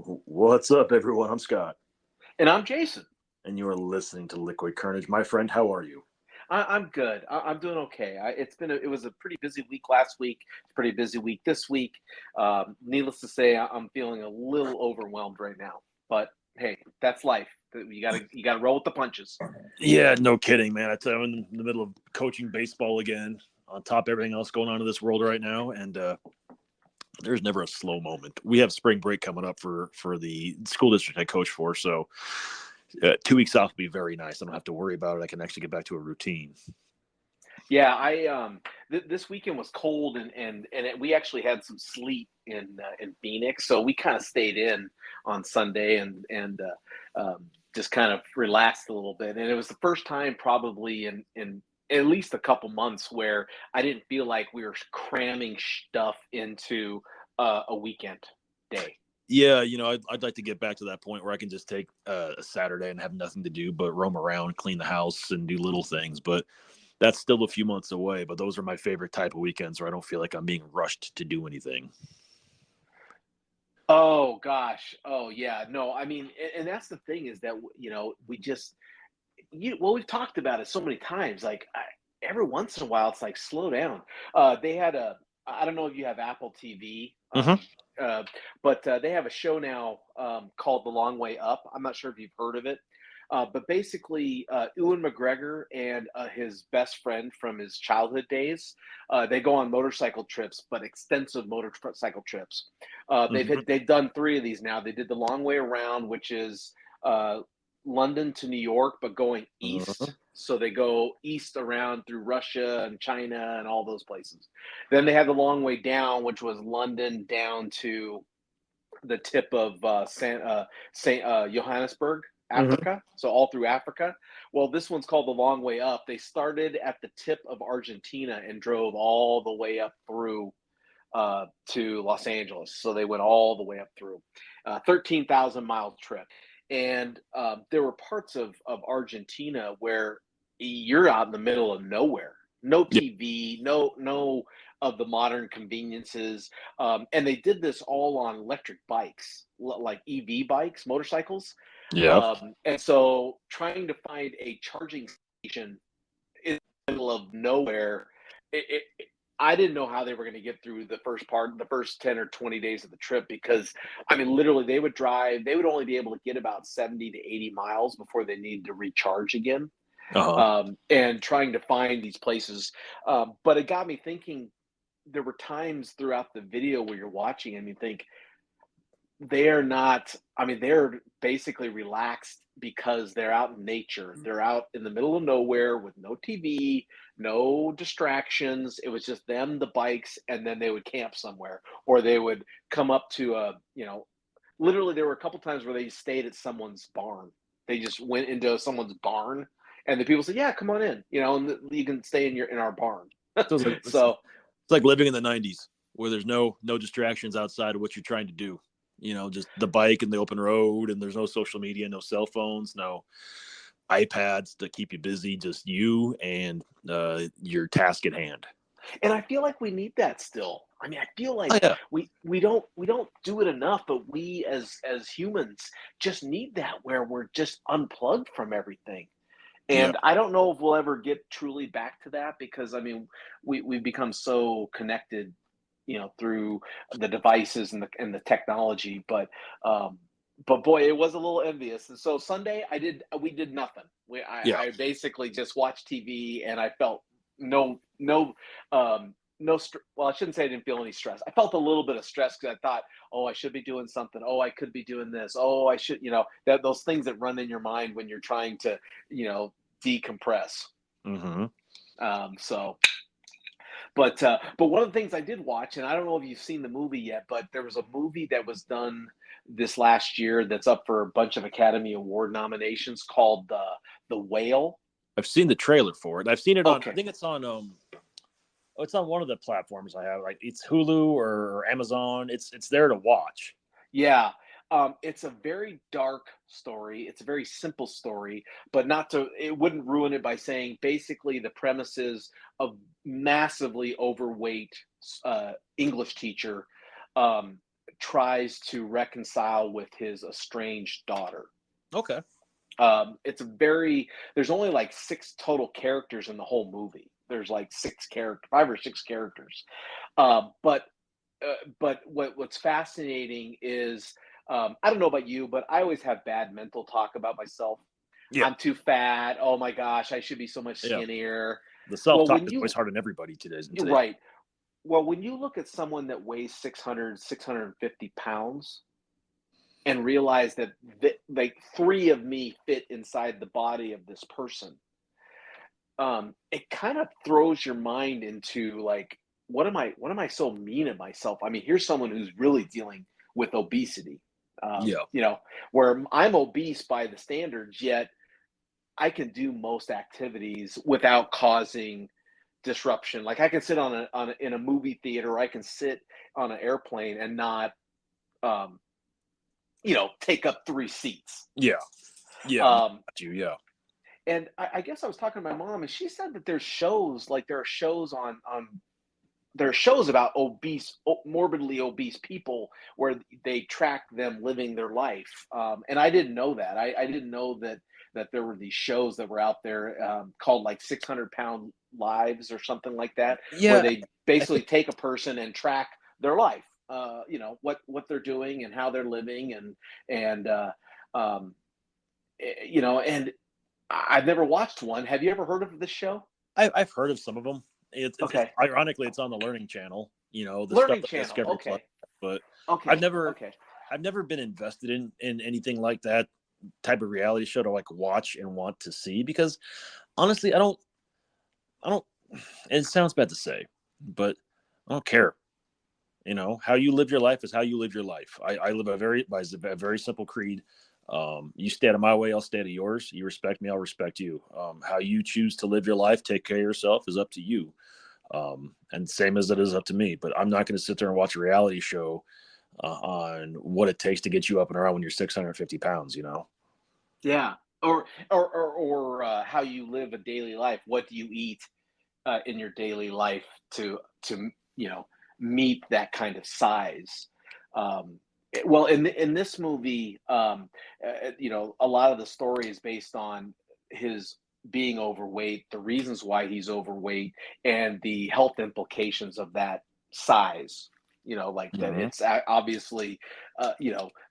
What's up, everyone? I'm Scott, And I'm Jason. and you are listening to Liquid Carnage. My friend, how are you? I'm good. I'm doing okay. It was a pretty busy week last week. It's a pretty busy week this week. Needless to say, I'm feeling a little overwhelmed right now. But hey, that's life. You gotta roll with the punches. Yeah, no kidding, man. I tell you, I'm in the middle of coaching baseball again, on top of everything else going on in this world right now, and there's never a slow moment. We have spring break coming up for the school district I coach for, so 2 weeks off would be very nice. I don't have to worry about it. I can actually get back to a routine. Yeah, this weekend was cold and we actually had some sleet in Phoenix, so we kind of stayed in on Sunday and just kind of relaxed a little bit. And it was the first time probably in at least a couple months where I didn't feel like we were cramming stuff into a weekend day. Yeah, I'd like to get back to that point where I can just take a Saturday and have nothing to do but roam around, clean the house, and do little things. But that's still a few months away. But those are my favorite type of weekends where I don't feel like I'm being rushed to do anything. Oh gosh. Oh yeah. No, I mean, and that's the thing is that we just we've talked about it so many times. Like every once in a while, it's like slow down. They had a I don't know if you have Apple TV, Hmm. but they have a show now called The Long Way Up. I'm not sure if you've heard of it. But basically, Ewan McGregor and his best friend from his childhood days, they go on motorcycle trips, but extensive motorcycle trips. Hmm. They've done three of these now. They did the Long Way Around, which is uh, London to New York, but going Uh, east. So they go east around through Russia and China and all those places. Then they had the Long Way Down, which was London down to the tip of Saint Johannesburg, hmm. Africa. So all through Africa. Well, this one's called the Long Way Up. They started at the tip of Argentina and drove all the way up through to Los Angeles. So they went all the way up through 13,000 mile trip. And there were parts of Argentina where you're out in the middle of nowhere, no Yeah. TV, no of the modern conveniences. And they did this all on electric bikes, like EV bikes, motorcycles. Yeah. And so trying to find a charging station in the middle of nowhere, it I didn't know how they were going to get through the first 10 or 20 days of the trip because, I mean, literally they would only be able to get about 70 to 80 miles before they needed to recharge again. Uh-huh. And trying to find these places. But it got me thinking there were times throughout the video where you're watching and you think, they're not, I mean, they're basically relaxed because they're out in nature. They're out in the middle of nowhere with no TV, no distractions. It was just them, the bikes, and then they would camp somewhere or they would come up to literally there were a couple times where they stayed at someone's barn. They just went into someone's barn and the people said, "Yeah, come on in," and you can stay in our barn. So So it's like living in the '90s where there's no distractions outside of what you're trying to do. Just the bike and the open road, and there's no social media, no cell phones, no iPads to keep you busy. Just you and your task at hand. and I feel like we need that still. I mean, I feel Oh like yeah, we don't do it enough, but we as humans just need that where we're just unplugged from everything. yeah, And I don't know if we'll ever get truly back to that because I mean, we've become so connected, through the devices and the technology. But boy, it was a little envious. And so Sunday, we did nothing. yeah. I basically just watched TV, and I felt no no well, I shouldn't say I didn't feel any stress. I felt a little bit of stress because I thought, oh, I should be doing something. Oh, I could be doing this. Oh, I should, that those things that run in your mind when you're trying to, you know, decompress. Hmm. So but one of the things I did watch, and I don't know if you've seen the movie yet, but there was a movie that was done this last year that's up for a bunch of Academy Award nominations called The Whale. I've seen the trailer for it. I've seen it on. I Okay, think it's on. It's on one of the platforms I have. Like it's Hulu or Amazon. It's there to watch. yeah. It's a very dark story. It's a very simple story, but not to, it wouldn't ruin it by saying basically the premises of massively overweight English teacher um, tries to reconcile with his estranged daughter. Okay. It's a very there's only like 6 total characters in the whole movie. There's like 5 or 6 characters. But what's fascinating is I don't know about you, but I always have bad mental talk about myself. Yeah. I'm too fat. Oh my gosh, I should be so much Yeah. skinnier. The Well, self-talk when is you always hard on everybody today. In today's right. Well, when you look at someone that weighs 650 pounds and realize that like 3 of me fit inside the body of this person, it kind of throws your mind into like, what am I so mean at myself? I mean, here's someone who's really dealing with obesity. Yeah. Where I'm obese by the standards, yet I can do most activities without causing disruption. Like I can sit in a movie theater, I can sit on an airplane and not um, take up 3 seats. Yeah. Yeah. Um, Got you. Yeah. and I guess I was talking to my mom, and she said that there's shows like there are shows there are shows about morbidly obese people where they track them living their life. And I didn't know that. I didn't know that there were these shows that were out there called like 600-pound lives or something like that, where Yeah. they I basically think, take a person and track their life, what they're doing and how they're living and um, and I've never watched one. Have you ever heard of this show? I've heard of some of them. It's Okay. ironically it's on the Learning Channel. The stuff Learning that Channel. Discovery Plus, Okay. but I've Okay. never Okay. I've never been invested in anything like that type of reality show to like watch and want to see because honestly I don't it sounds bad to say, but I don't care. How you live your life is how you live your life. I live by a very simple creed. You stay out of my way, I'll stay out of yours. You respect me, I'll respect you. How you choose to live your life, take care of yourself, is up to you. And same as it is up to me. But I'm not going to sit there and watch a reality show on what it takes to get you up and around when you're 650 pounds. Yeah. Or how you live a daily life. What do you eat in your daily life to meet that kind of size? Well, in this movie, a lot of the story is based on his being overweight, the reasons why he's overweight, and the health implications of that size. Like that, Mhm. it's obviously,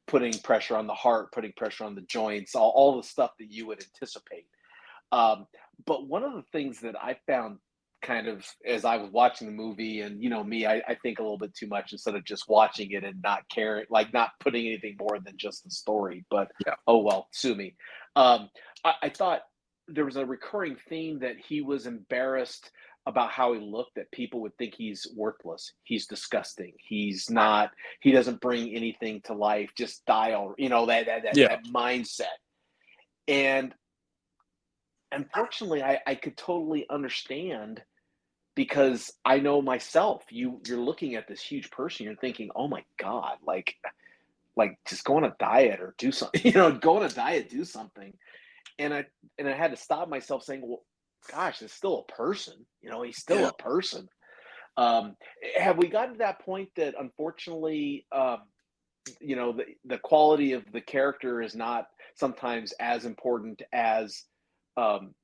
putting pressure on the heart, putting pressure on the joints, all the stuff that you would anticipate. Um, but one of the things that I found kind of as I was watching the movie, and me, I think a little bit too much instead of just watching it and not caring, like not putting anything more than just the story. But Yeah. oh well, sue me. I thought there was a recurring theme that he was embarrassed about how he looked, that people would think he's worthless, he's disgusting, he's not, he doesn't bring anything to life, just die all, Yeah. that mindset. And unfortunately, I could totally understand because I know myself. You're looking at this huge person, you're thinking, "Oh my god, like just go on a diet or do something, go on a diet, do something." And I had to stop myself saying, "Well, gosh, it's still a person. He's still Yeah. a person." Um, have we gotten to that point that unfortunately, the quality of the character is not sometimes as important as um,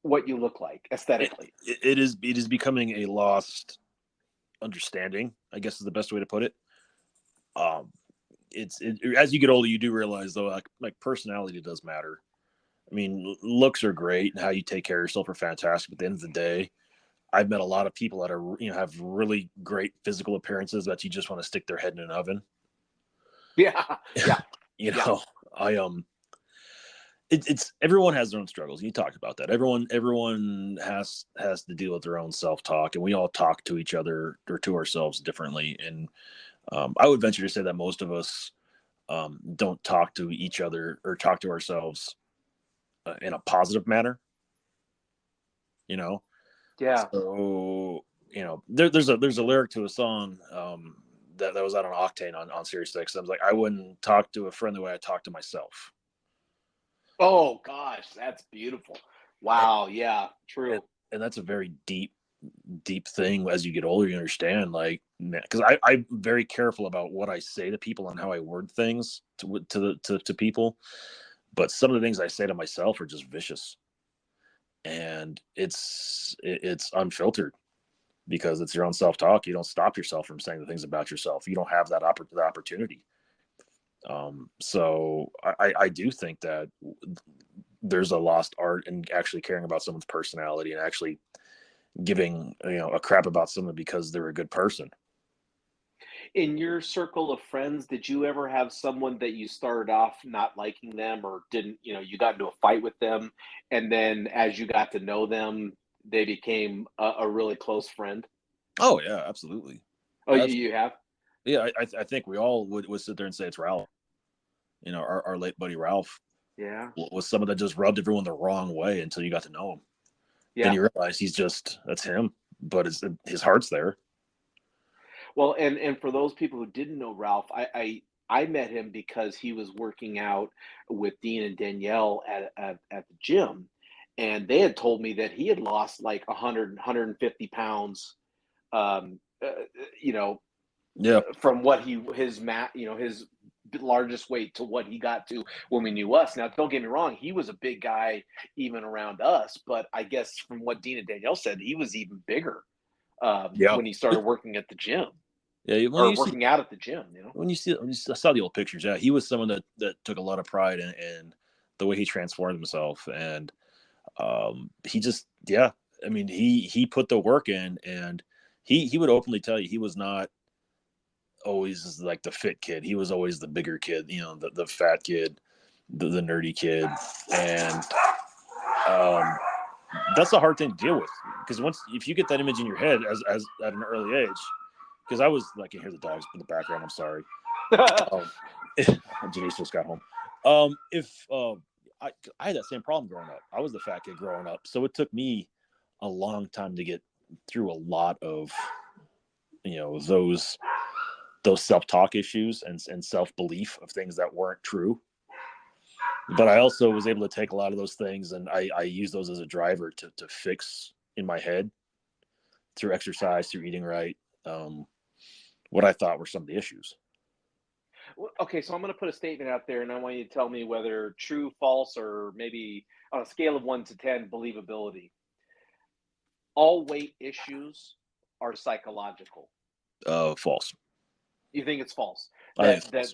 what you look like It, aesthetically? it is becoming a lost understanding, I guess is the best way to put it. Um, as you get older, you do realize though, like personality does matter. I mean, looks are great, and how you take care of yourself are fantastic. But at the end of the day, I've met a lot of people that are have really great physical appearances that you just want to stick their head in an oven. Yeah, yeah, you yeah, know, I it's everyone has their own struggles. You talked about that. Everyone has to deal with their own self talk, and we all talk to each other or to ourselves differently. And I would venture to say that most of us don't talk to each other or talk to ourselves in a positive manner. You know, yeah. so there's a lyric to a song that was out on Octane on Sirius Six. I was like, I wouldn't talk to a friend the way I talk to myself, Oh gosh, that's beautiful. and Wow, yeah, and, true. and that's a very deep. deep thing as you get older. You understand, like, because I'm very careful about what I say to people and how I word things to people. But some of the things I say to myself are just vicious, and it's unfiltered because it's your own self talk. You don't stop yourself from saying the things about yourself. You don't have that opportunity. So I do think that there's a lost art in actually caring about someone's personality and actually giving a crap about someone because they're a good person. In your circle of friends, did you ever have someone that you started off not liking them or didn't, you got into a fight with them, and then as you got to know them, they became a really close friend? Oh yeah, absolutely. Oh, you have? Yeah, I think we all would sit there and say it's Ralph. Our late buddy Ralph Yeah. was someone that just rubbed everyone the wrong way until you got to know him. Then Yeah. you realize that's him, but his heart's there. Well, and for those people who didn't know Ralph, I met him because he was working out with Dean and Danielle at the gym, and they had told me that he had lost like 150 pounds, uh, you know, Yeah, from what his largest weight to what he got to when we knew us. Now, don't get me wrong, he was a big guy even around us, but I guess from what Dean and Danielle said, he was even bigger yeah, when he started working at the gym yeah. or working out at the gym. I saw the old pictures. Yeah, he was someone that took a lot of pride in the way he transformed himself, and he just, yeah. I mean, he put the work in, and he would openly tell you he was not always like the fit kid. He was always the bigger kid, the fat kid, the nerdy kid, and um, that's a hard thing to deal with because if you get that image in your head as at an early age, because I can hear the dogs in the background. I'm sorry. Um, Janice just got home. If I had that same problem growing up. I was the fat kid growing up, so it took me a long time to get through a lot of those self-talk issues and self-belief of things that weren't true. But I also was able to take a lot of those things and I use those as a driver to fix in my head through exercise, through eating right, um, what I thought were some of the issues. Okay, so I'm going to put a statement out there, and I want you to tell me whether true, false, or maybe on a scale of 1 to 10, believability. All weight issues are psychological. False. You think it's false? I think it's That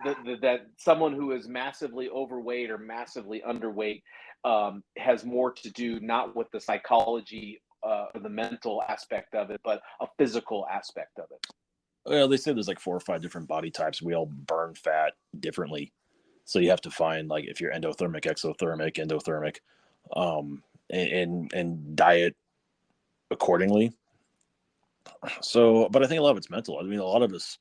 that false. that someone who is massively overweight or massively underweight has more to do not with the psychology or the mental aspect of it, but a physical aspect of it. Well, they say there's like 4 or 5 different body types. We all burn fat differently. So you have to find like if you're endothermic, exothermic, endothermic, and diet accordingly. So, but I think a lot of it's mental. I mean, a lot of us,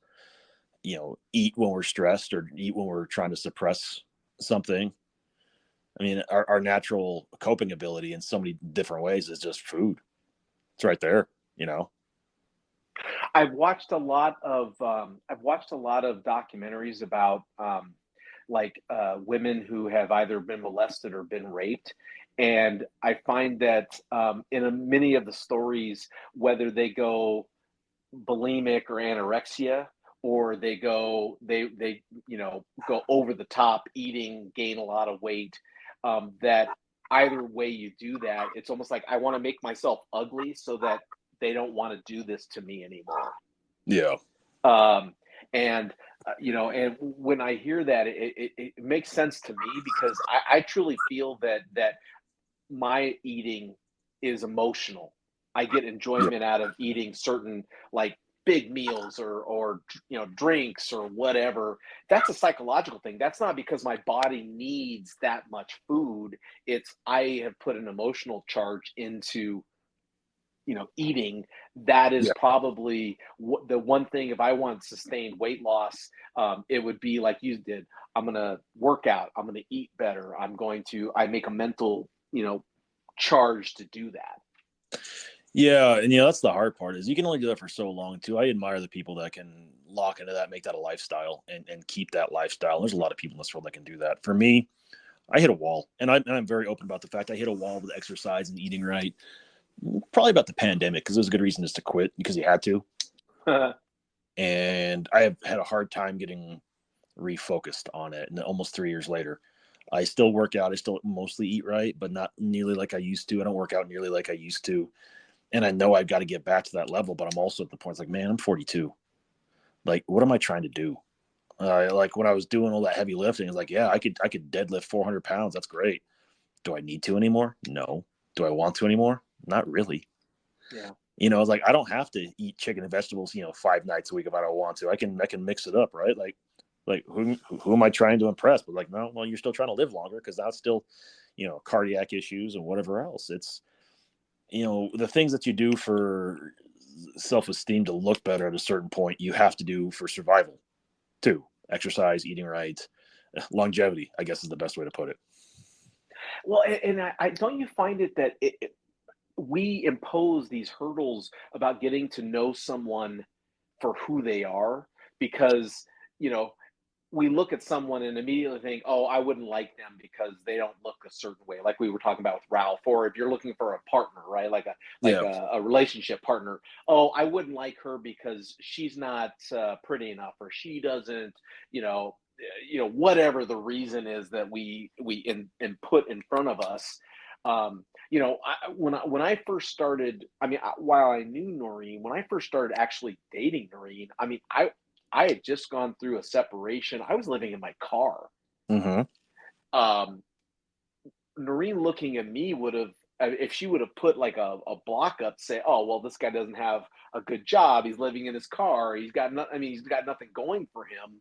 eat when we're stressed or eat when we're trying to suppress something. I mean, our natural coping ability in so many different ways is just food. It's right there. I've watched a lot of documentaries about like women who have either been molested or been raped, and I find that many of the stories, whether they go bulimic or anorexia, or they go over the top eating, gain a lot of weight, that either way you do that, it's almost like I want to make myself ugly so that they don't want to do this to me anymore. Yeah. um, and when I hear that, it makes sense to me because I truly feel that my eating is emotional. I get Yeah. enjoyment out of eating certain like big meals or drinks or whatever. That's a psychological thing. That's not because my body needs that much food. It's I have put an emotional charge into eating. That is Yeah. probably the one thing. If I want sustained weight loss, it would be like you did. I'm going to work out, I'm going to eat better, I make a mental charge to do that. Yeah, and that's the hard part is you can only do that for so long too. I admire the people that can lock into that, make that a lifestyle, and keep that lifestyle. There's a lot of people in this world that can do that. For me, I hit a wall, and I'm very open about the fact I hit a wall with exercise and eating right. Probably about the pandemic, because it was a good reason just to quit because you had to. And I have had a hard time getting refocused on it. And almost 3 years later, I still work out. I still mostly eat right, but not nearly like I used to. I don't work out nearly like I used to. And I know I've got to get back to that level, but I'm also at the point, it's like, man, I'm 42. Like, what am I trying to do? Like when I was doing all that heavy lifting, it's like, yeah, I could deadlift 400 pounds. That's great. Do I need to anymore? No. Do I want to anymore? Not really. Yeah. It's like I don't have to eat chicken and vegetables, 5 nights a week if I don't want to. I can mix it up, right? Like who am I trying to impress? But like, no, well, you're still trying to live longer because that's still, cardiac issues and whatever else. It's the things that you do for self-esteem to look better at a certain point, you have to do for survival too. Exercise, eating right, longevity, I guess is the best way to put it. Well, and I don't you find it that we impose these hurdles about getting to know someone for who they are because you know we look at someone and immediately think, oh, I wouldn't like them because they don't look a certain way, like we were talking about with Ralph. Or if you're looking for a partner, right, like a Yeah. a relationship partner, oh, I wouldn't like her because she's not pretty enough, or she doesn't, whatever the reason is that we put in front of us. When I first started, I mean, while I knew Noreen, when I first started actually dating Noreen, I mean, I had just gone through a separation. I was living in my car. Mm-hmm. Um, Noreen looking at me would have, if she would have put like a block up, say, "Oh, well, this guy doesn't have a good job. He's living in his car. He's got no, I mean, he's got nothing going for him."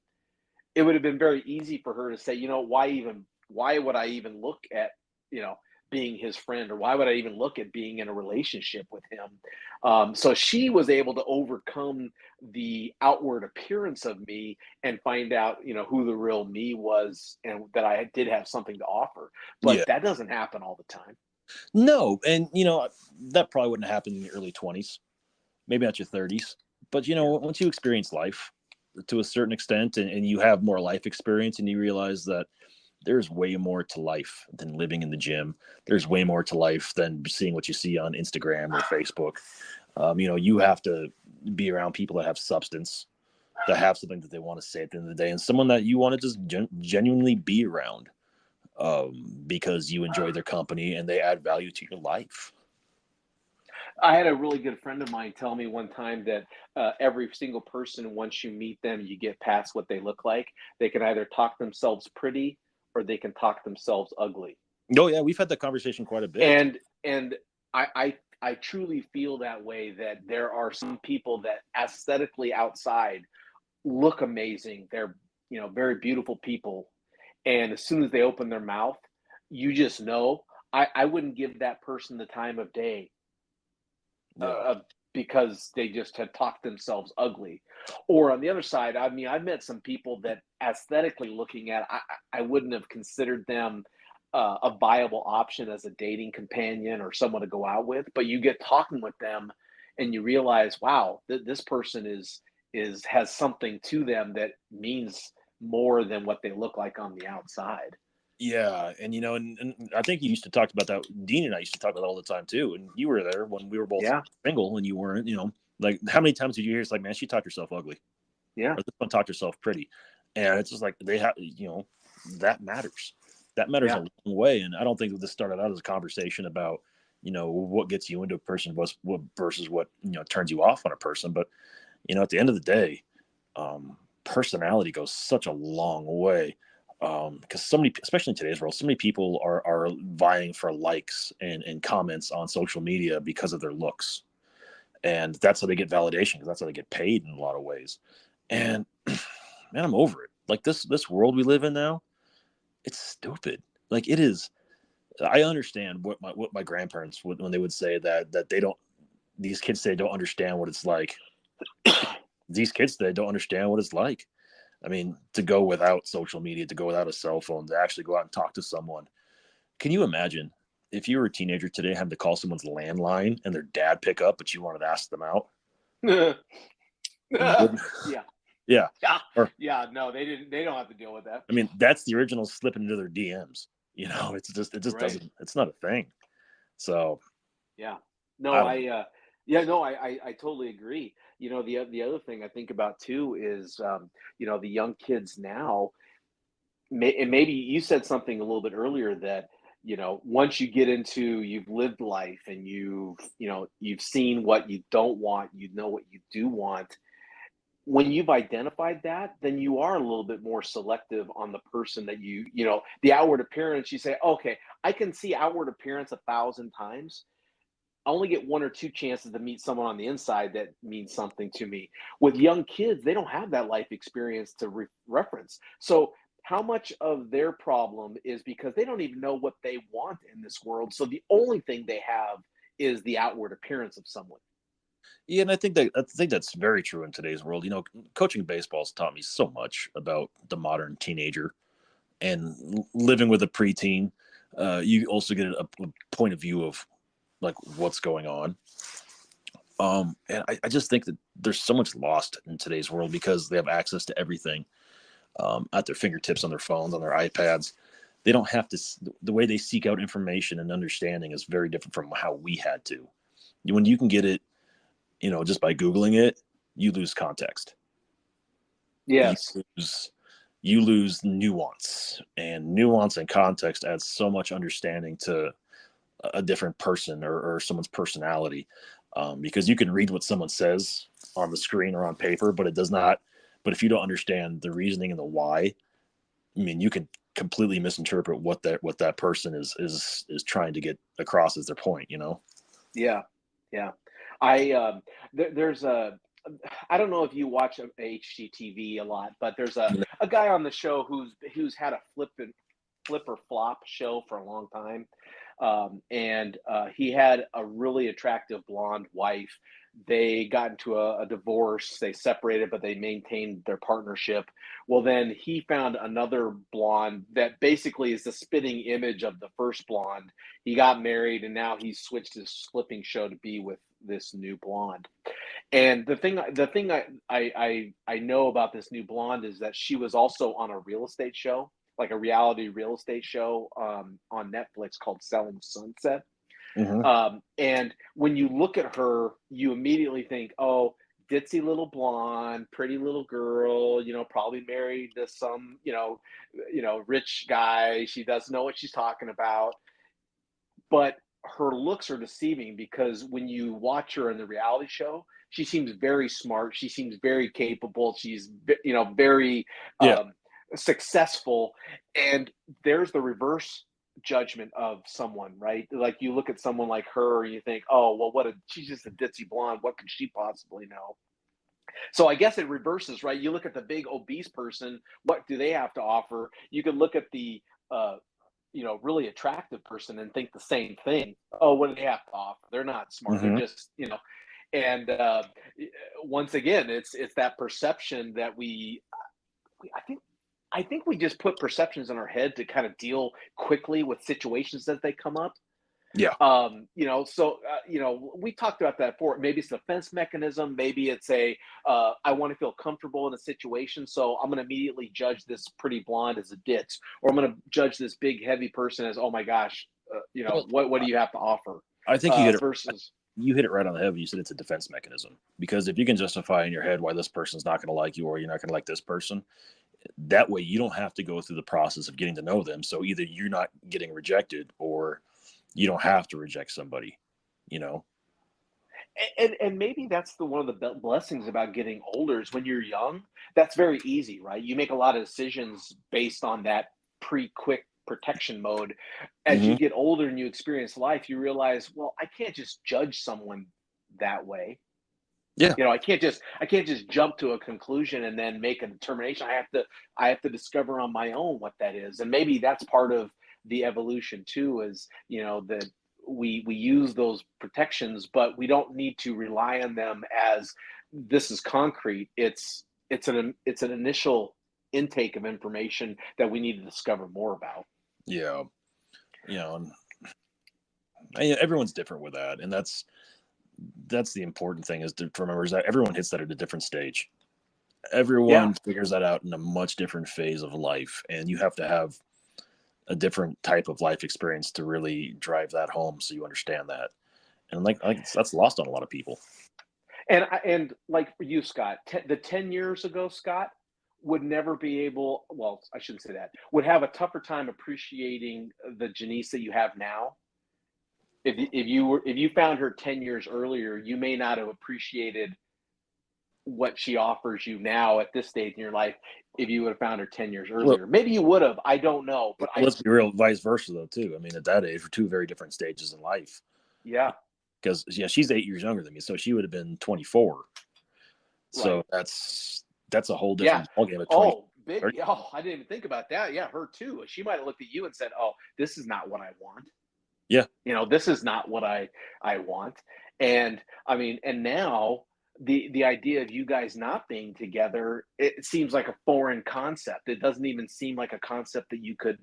It would have been very easy for her to say, why would I even look at, you know, being his friend, or why would I even look at being in a relationship with him? So she was able to overcome the outward appearance of me and find out, who the real me was and that I did have something to offer. But Yeah. that doesn't happen all the time. No, and that probably wouldn't happen in your early 20s, maybe not your 30s. But Yeah. once you experience life to a certain extent, and you have more life experience, and you realize that there's way more to life than living in the gym. There's way more to life than seeing what you see on Instagram or Facebook. You have to be around people that have substance, that have something that they want to say at the end of the day, and someone that you want to just genuinely be around, because you enjoy their company and they add value to your life. I had a really good friend of mine tell me one time that every single person, once you meet them, you get past what they look like. They can either talk themselves pretty or they can talk themselves ugly. Oh yeah, we've had that conversation quite a bit. And I truly feel that way, that there are some people that aesthetically outside look amazing. They're, very beautiful people. And as soon as they open their mouth, you just know. I wouldn't give that person the time of day, Yeah. because they just had talked themselves ugly. Or on the other side, I mean, I've met some people that aesthetically looking at, I wouldn't have considered them a viable option as a dating companion or someone to go out with. But you get talking with them, and you realize, wow, this person is has something to them that means more than what they look like on the outside. Yeah, and I think you used to talk about that. Dean and I used to talk about that all the time too. And you were there when we were both Yeah, single, and you weren't. Like how many times did you hear it's like, man, she talked herself ugly, yeah, or this one talked herself pretty, and it's just like they have, that matters. That matters a yeah. long way. And I don't think that this started out as a conversation about what gets you into a person, what versus what turns you off on a person. But at the end of the day, personality goes such a long way, because so many, especially in today's world, so many people are vying for likes and comments on social media because of their looks, and that's how they get validation, because that's how they get paid in a lot of ways. And man, I'm over it. Like this world we live in now, it's stupid. Like it is. I understand what my grandparents would, when they would say that they don't, these kids today don't understand what it's like. These kids today don't understand what it's like. I mean, to go without social media, to go without a cell phone, to actually go out and talk to someone. Can you imagine if you were a teenager today having to call someone's landline and their dad pick up, but you wanted to ask them out? Yeah. Yeah. Yeah. Or, Yeah. No, they didn't. They don't have to deal with that. I mean, that's the original slipping into their DMs. It just Right. doesn't, it's not a thing. So, Yeah. No, I don't know. yeah, no, I totally agree. You know, the other thing I think about too is, you know, the young kids now, and maybe you said something a little bit earlier that, you know, once you get into, you've lived life and you know, you've seen what you don't want, you know what you do want. When you've identified that, then you are a little bit more selective on the person that you know, the outward appearance. You say, okay, I can see outward appearance 1,000 times. I only get one or two chances to meet someone on the inside that means something to me. With young kids, they don't have that life experience to reference. So, how much of their problem is because they don't even know what they want in this world? So, the only thing they have is the outward appearance of someone. Yeah, and I think that's very true in today's world. You know, coaching baseball's taught me so much about the modern teenager and living with a preteen. You also get a point of view of like what's going on. And I just think that there's so much lost in today's world because they have access to everything at their fingertips on their phones, on their iPads. They don't have to, the way they seek out information and understanding is very different from how we had to. When you can get it, you know, just by Googling it, you lose context. You Yes. lose, you lose nuance, and nuance and context adds so much understanding to a different person or someone's personality, because you can read what someone says on the screen or on paper, but it does not. But if you don't understand the reasoning and the why, I mean, you can completely misinterpret what that person is trying to get across as their point. You know. Yeah. Yeah. I there's a I don't know if you watch HGTV a lot, but there's a guy on the show who's had a flip or flop show for a long time. And he had a really attractive blonde wife. They got into a divorce. They separated, but they maintained their partnership. Well, then he found another blonde that basically is the spitting image of the first blonde. He got married, and now he's switched his flipping show to be with this new blonde. And the thing I know about this new blonde is that she was also on a real estate show, like a reality real estate show, on Netflix called Selling Sunset. Mm-hmm. And when you look at her, you immediately think, oh, ditzy little blonde, pretty little girl, you know, probably married to some, rich guy. She doesn't know what she's talking about. But her looks are deceiving because when you watch her in the reality show, she seems very smart. She seems very capable. She's, very Yeah. um, successful. And there's the reverse judgment of someone, right? Like you look at someone like her and you think, oh, well, she's just a ditzy blonde. What could she possibly know? So I guess it reverses, right? You look at the big obese person, what do they have to offer? You could look at the really attractive person and think the same thing. Oh, what do they have to offer? They're not smart. They're Mm-hmm. just, and once again, it's that perception that we I think we just put perceptions in our head to kind of deal quickly with situations as they come up. Yeah. We talked about that before. Maybe it's a defense mechanism. Maybe it's I want to feel comfortable in a situation, so I'm going to immediately judge this pretty blonde as a ditz, or I'm going to judge this big heavy person as, oh my gosh, Well, what do you have to offer? I think Versus, you hit it right on the head when you said it's a defense mechanism. Because if you can justify in your head why this person's not going to like you or you're not going to like this person, that way you don't have to go through the process of getting to know them. So either you're not getting rejected or you don't have to reject somebody, you know? and maybe that's the one of the blessings about getting older is when you're young, that's very easy, right? You make a lot of decisions based on that quick protection mode. As you Mm-hmm. get older and you experience life, you realize, well, I can't just judge someone that way. Yeah. I can't just jump to a conclusion and then make a determination. I have to discover on my own what that is. And maybe that's part of the evolution too, is, that we use those protections, but we don't need to rely on them as this is concrete. It's an initial intake of information that we need to discover more about. Yeah. You know, everyone's different with that. And that's the important thing is to remember is that everyone hits that at a different stage. Yeah. Everyone figures that out in a much different phase of life. And you have to have a different type of life experience to really drive that home so you understand that. And that's lost on a lot of people. And like for you, Scott, the 10 years ago, Scott would never be able, well, I shouldn't say that, would have a tougher time appreciating the Janice that you have now. If you found her 10 years earlier, you may not have appreciated what she offers you now at this stage in your life if you would have found her 10 years Well, earlier. Maybe you would have, I don't know, but let's be real, vice versa though too. I mean, at that age, we're two very different stages in life. yeah, Because she's 8 years younger than me, so she would have been 24. So right. that's a whole Yeah. different ballgame at 20. Oh, big. Oh, I didn't even think about that. Yeah, her too. She might have looked at you and said, "Oh, this is not what I want." Yeah. This is not what I want. And I mean, and now the idea of you guys not being together, it seems like a foreign concept. It doesn't even seem like a concept that you could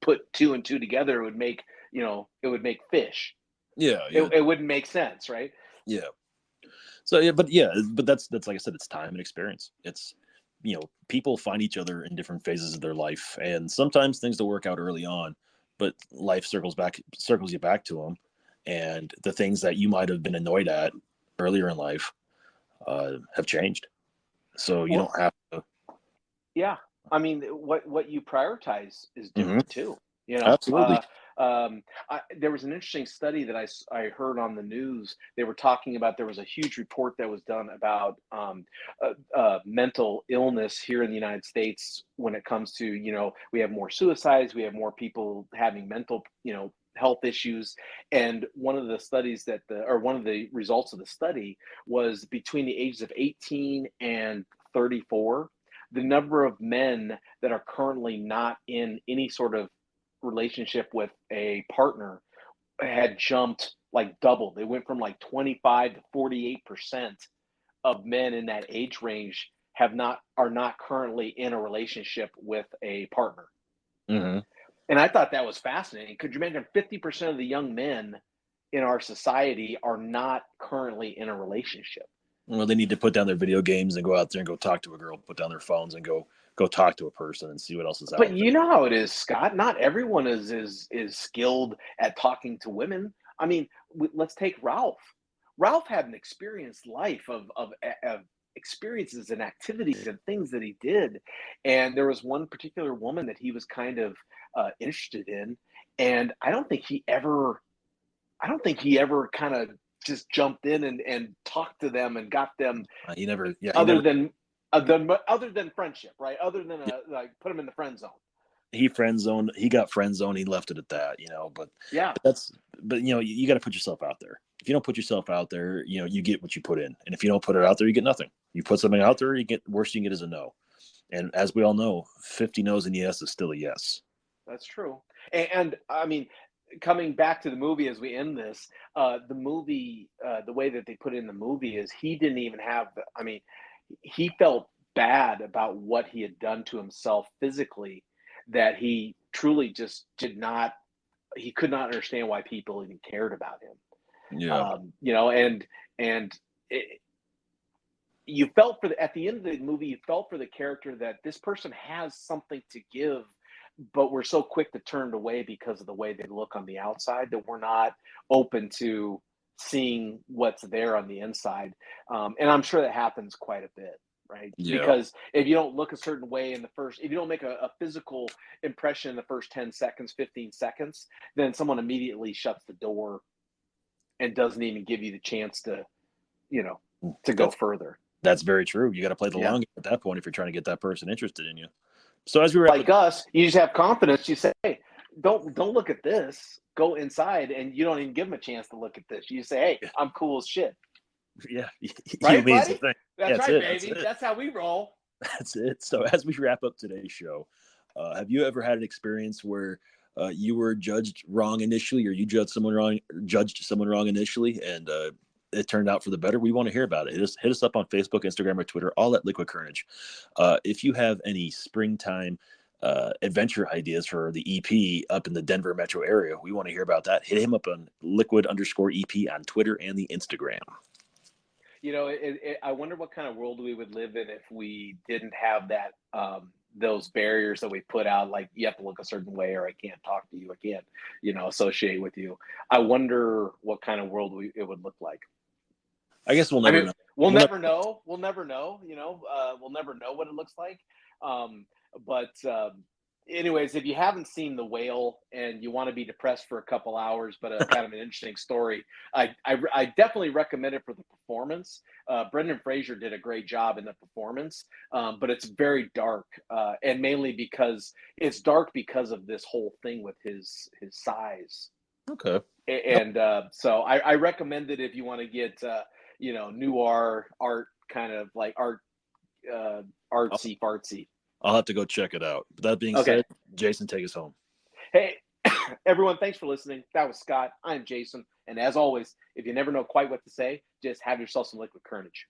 put two and two together. It would make, it would make fish. Yeah, yeah, It wouldn't make sense, right? yeah. So but that's like I said, it's time and experience. It's people find each other in different phases of their life, and sometimes things don't work out early on, but life circles you back to them, and the things that you might have been annoyed at earlier in life have changed. So you Well, don't have to. yeah. I mean, what you prioritize is Mhm. different too. You know, Absolutely. there was an interesting study that I heard on the news. They were talking about there was a huge report that was done about mental illness here in the United States when it comes to we have more suicides, we have more people having mental health issues, and one of the studies or one of the results of the study was between the ages of 18 and 34, the number of men that are currently not in any sort of relationship with a partner had jumped like double. They went from like 25 to 48% of men in that age range are not currently in a relationship with a partner. Hmm. And I thought that was fascinating. Could you imagine 50% of the young men in our society are not currently in a relationship? Well, they need to put down their video games and go out there and go talk to a girl, put down their phones and go talk to a person and see what else is But out there. you know how it is, Scott. Not everyone is skilled at talking to women. I mean, let's take Ralph. Ralph had an experienced life of experiences and activities and things that he did, and there was one particular woman that he was kind of interested in, and I don't think he ever kind of just jumped in and talked to them and got them He never, yeah, he other never, than other than friendship, right? Other than yeah, like put him in the friend zone. he friend zoned, he got friend zoned, he left it at that, but, Yeah, but that's, but you got to put yourself out there. If you don't put yourself out there, you get what you put in. And if you don't put it out there, you get nothing. You put something out there, you get, worst you can get is a no. And as we all know, 50 no's and yes is still a yes. that's true. And I mean, coming back to the movie as we end this, the movie, the way that they put it in the movie is he didn't even have. I mean, he felt bad about what he had done to himself physically, that he truly just did not. He could not understand why people even cared about him. Yeah. And it, you felt for at the end of the movie, you felt for the character that this person has something to give, but we're so quick to turn it away because of the way they look on the outside that we're not open to seeing what's there on the inside. And I'm sure that happens quite a bit, right? Yeah. Because if you don't look a certain way if you don't make a physical impression in the first 10 seconds, 15 seconds, then someone immediately shuts the door and doesn't even give you the chance to, to go That's, further. that's very true. You got to play the Yeah. long game at that point if you're trying to get that person interested in you. So as we wrap Like up, us, you just have confidence. You say, hey, don't look at this. Go inside, and you don't even give them a chance to look at this. You say, hey, I'm cool as shit. yeah, Right, you mean buddy? something. That's That's right, it. baby. That's how we roll. That's it. So as we wrap up today's show, have you ever had an experience where you were judged wrong initially, or you judged someone wrong initially, and it turned out for the better? We want to hear about it. Hit us up on Facebook, Instagram, or Twitter, all at Liquid Carnage. If you have any springtime adventure ideas for the EP up in the Denver metro area, we want to hear about that. Hit him up on liquid_EP on Twitter and the Instagram. I wonder what kind of world we would live in if we didn't have those barriers that we put out, like you have to look a certain way, or I can't talk to you, I can't, associate with you. I wonder what kind of world it would look like. I guess we'll I never mean, know. we'll never know. We'll never know. We'll never know what it looks like. But anyways, if you haven't seen The Whale and you want to be depressed for a couple hours, but a kind of an interesting story, I definitely recommend it for the performance. Brendan Fraser did a great job in the performance, but it's very dark, and mainly because it's dark because of this whole thing with his size. Okay. And so I recommend it if you want to get noir art, kind of like art, artsy fartsy. I'll have to go check it out. But that being Okay. said, Jason, take us home. Hey, everyone, thanks for listening. That was Scott. I'm Jason. And as always, if you never know quite what to say, just have yourself some liquid courage.